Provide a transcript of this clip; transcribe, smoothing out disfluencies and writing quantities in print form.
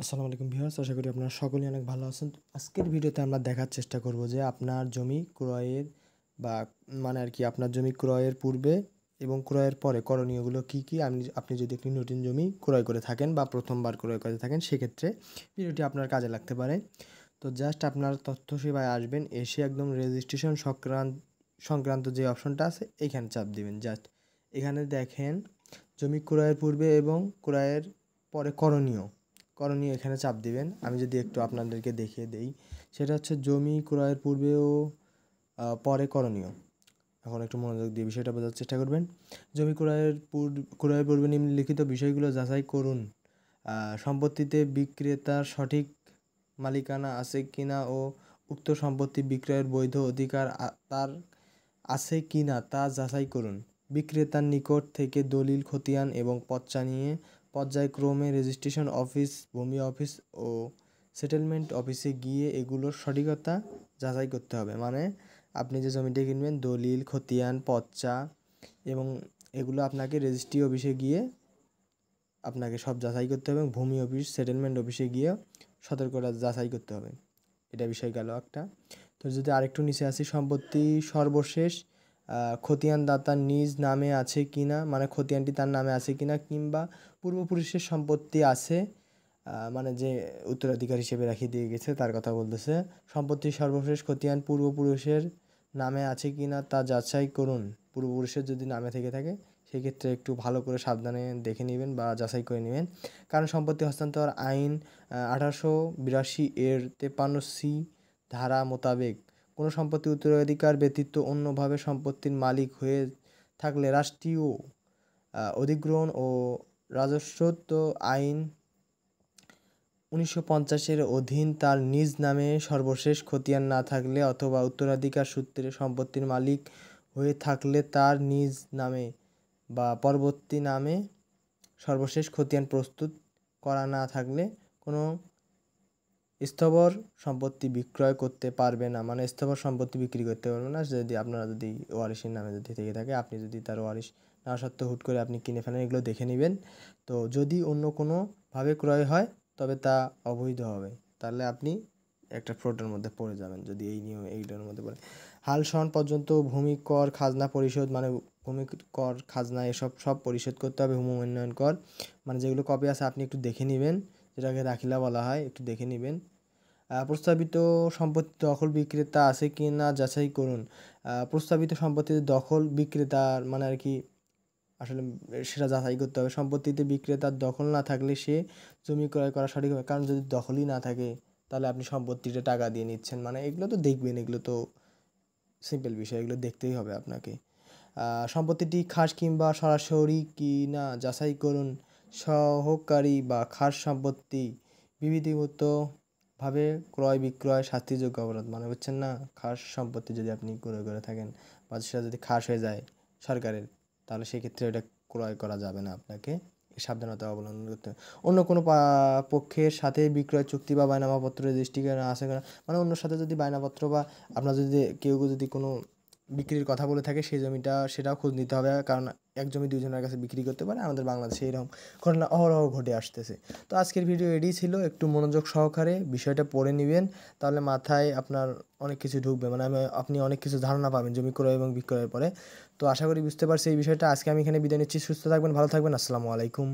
আসসালামু আলাইকুম ভিউয়ার্স, আশা করি আপনারা সকলেই অনেক ভালো আছেন। আজকের ভিডিওতে আমরা দেখার চেষ্টা করব যে আপনার জমি ক্রয়ের বা আপনার জমি ক্রয়ের পূর্বে এবং ক্রয়ের পরে করণীয়গুলো কী আপনি যদি একটি নতুন জমি ক্রয় করে থাকেন বা প্রথমবার ক্রয় করে থাকেন, সেক্ষেত্রে ভিডিওটি আপনার কাজে লাগতে পারে। তো জাস্ট আপনার তথ্য সেবায় আসবেন, এসে একদম রেজিস্ট্রেশন সংক্রান্ত যে অপশনটা আছে এইখানে চাপ দিবেন। জাস্ট এখানে দেখেন জমি ক্রয়ের পূর্বে এবং ক্রয়ের পরে করণীয় এখানে চাপ দিবেন। আমি যদি একটু আপনাদেরকে দেখিয়ে দেই, সেটা হচ্ছে জমি ক্রয়ের পূর্বে ও পরে করণীয়। এখন একটু মনোযোগ দিয়ে বিষয়টা বোঝার চেষ্টা করবেন। জমি ক্রয়ের পূর্বে নিম্নলিখিত বিষয়গুলো যাচাই করুন: সম্পত্তিতে বিক্রেতার সঠিক মালিকানা আছে কিনা ও উক্ত সম্পত্তি বিক্রয়ের বৈধ অধিকার তার আছে কিনা তা যাচাই করুন। বিক্রেতার নিকট থেকে দলিল খতিয়ান এবং পর্চা নিয়ে পর্যায়ক্রমে রেজিস্ট্রেশন অফিস, ভূমি অফিস ও সেটেলমেন্ট অফিসে গিয়ে এগুলোর সঠিকতা যাচাই করতে হবে। মানে আপনি যে জমিটা কিনবেন, দলিল খতিয়ান, পর্চা এবং এগুলো আপনাকে রেজিস্ট্রি অফিসে গিয়ে আপনাকে সব যাচাই করতে হবে এবং ভূমি অফিস, সেটেলমেন্ট অফিসে গিয়ে সতর্কতা যাচাই করতে হবে। এটা বিষয় গেল একটা। তো যদি আরেকটু নিচে আসি, সম্পত্তি সর্বশেষ খতিয়ানদাতার নিজ নামে আছে কিনা, মানে খতিয়ানটি তার নামে আছে কিনা, কিংবা পূর্বপুরুষের সম্পত্তি আছে, মানে যে উত্তরাধিকার হিসেবে রেখে দিয়ে গেছে তার কথা বলতেছে। সম্পত্তির সর্বশেষ খতিয়ান পূর্বপুরুষের নামে আছে কিনা তা যাচাই করুন। পূর্বপুরুষের যদি নামে থেকে থাকে সেক্ষেত্রে একটু ভালো করে সাবধানে দেখে নেবেন বা যাচাই করে নেবেন। কারণ সম্পত্তি হস্তান্তর আইন 1882 এর 53C ধারা মোতাবেক কোনো সম্পত্তি উত্তরাধিকার ব্যতীত অন্যভাবে সম্পত্তির মালিক হয়ে থাকলে রাষ্ট্রীয় অধিগ্রহণ ও রাজস্বত্ব আইন 1950 এর অধীন তার নিজ নামে সর্বশেষ খতিয়ান না থাকলে অথবা উত্তরাধিকার সূত্রে সম্পত্তির মালিক হয়ে থাকলে তার নিজ নামে বা পরবর্তী নামে সর্বশেষ খতিয়ান প্রস্তুত করা না থাকলে কোনো স্থাবর সম্পত্তি বিক্রয় করতে পারবে না। মানে স্থাবর সম্পত্তি বিক্রি করতে পারবে না যদি ওয়ারিশের নামে যদি থেকে থাকে। আপনি যদি তার ওয়ারিশ না সত্ত্বেও হুট করে আপনি কিনে ফেলেন, এগুলো দেখে নেবেন। তো যদি অন্য কোনোভাবে ক্রয় হয় তবে তা অবৈধ হবে, তাহলে আপনি একটা ফ্রডের মধ্যে পড়ে যাবেন যদি এই নিয়ম এইটার মধ্যে পড়ে। হাল সন পর্যন্ত ভূমি কর, খাজনা পরিশোধ, মানে ভূমি কর, খাজনা এসব সব পরিশোধ করতে হবে। ভূমি উন্নয়ন কর, মানে যেগুলো কপি আছে আপনি একটু দেখে নেবেন, যেটাকে দাখিলা বলা হয়, একটু দেখে নেবেন। প্রস্তাবিত সম্পত্তি দখল বিক্রেতা আছে কি না যাচাই করুন। প্রস্তাবিত সম্পত্তিতে দখল বিক্রেতার আসলে সেটা যাচাই করতে হবে। সম্পত্তিতে বিক্রেতার দখল না থাকলে সে জমি ক্রয় করা সঠিক হবে। কারণ যদি দখলই না থাকে তাহলে আপনি সম্পত্তিটা টাকা দিয়ে নিচ্ছেন, মানে এগুলো তো দেখবেন, এগুলো তো সিম্পল বিষয়, এগুলো দেখতেই হবে আপনাকে। সম্পত্তিটি খাস কিংবা সরাসরি কি না যাচাই করুন। সহকারী বা খাস সম্পত্তি বিধিগতভাবে ক্রয় বিক্রয় শাস্তিযোগ্য অপরাধ, মানে বুঝছেন না? খাস সম্পত্তি যদি আপনি ক্রয় করে থাকেন বা সেটা যদি খাস হয়ে যায় সরকারের, তাহলে সেক্ষেত্রে এটা ক্রয় করা যাবে না, আপনাকে সাবধানতা অবলম্বন করতে হবে। অন্য কোনো পক্ষের সাথে বিক্রয় চুক্তি বা বায়নামাপত্র রেজিস্ট্রি করা আছে কিনা, মানে অন্যর সাথে যদি বায়নাপত্র বা আপনার যদি কেউ যদি কোনো বিক্রির কথা বলে থাকে সেই জমিটা, সেটাও খোঁজ নিতে হবে। কারণ এক জমি দুইজনের কাছে বিক্রি করতে পারে, আমাদের বাংলাদেশে এরকম ঘটনা অহরহ ঘটে আসতেছে। তো আজকের ভিডিও এটাই ছিল, একটু মনোযোগ সহকারে বিষয়টা পড়ে নেবেন, তাহলে মাথায় আপনার অনেক কিছু ঢুকবে, মানে আপনি অনেক কিছু ধারণা পাবেন জমি ক্রয় এবং বিক্রয়ের পরে। তো আশা করি বুঝতে পারছি এই বিষয়টা। আজকে আমি এখানে বিদায় নিচ্ছি। সুস্থ থাকবেন, ভালো থাকবেন। আসসালামু আলাইকুম।